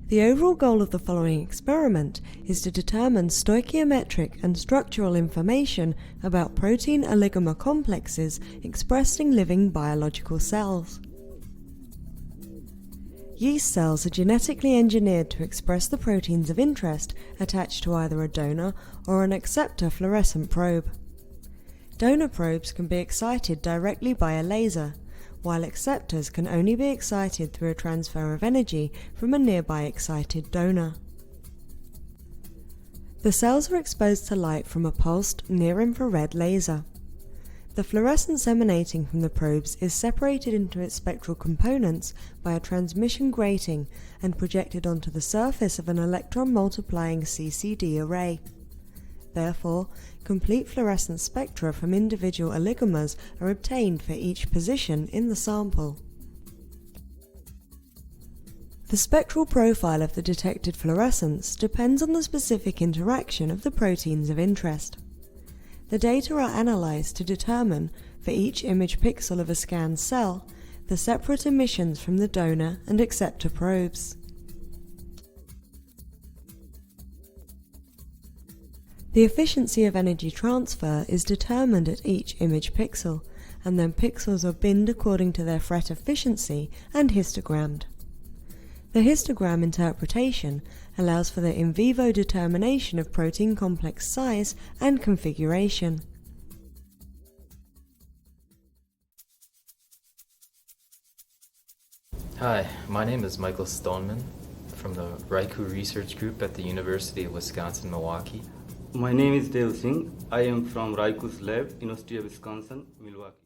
The overall goal of the following experiment is to determine stoichiometric and structural information about protein oligomer complexes expressed in living biological cells. Yeast cells are genetically engineered to express the proteins of interest attached to either a donor or an acceptor fluorescent probe. Donor probes can be excited directly by a laser, while acceptors can only be excited through a transfer of energy from a nearby excited donor. The cells are exposed to light from a pulsed near-infrared laser. The fluorescence emanating from the probes is separated into its spectral components by a transmission grating and projected onto the surface of an electron-multiplying CCD array. Therefore, complete fluorescence spectra from individual oligomers are obtained for each position in the sample. The spectral profile of the detected fluorescence depends on the specific interaction of the proteins of interest. The data are analyzed to determine, for each image pixel of a scanned cell, the separate emissions from the donor and acceptor probes. The efficiency of energy transfer is determined at each image pixel, and then pixels are binned according to their FRET efficiency and histogrammed. The histogram interpretation allows for the in vivo determination of protein complex size and configuration. Hi, my name is Michael Stoneman from the Raiku Research Group at the University of Wisconsin-Milwaukee. My name is Dale Singh. I am from Raiku's lab, University of Wisconsin, Milwaukee.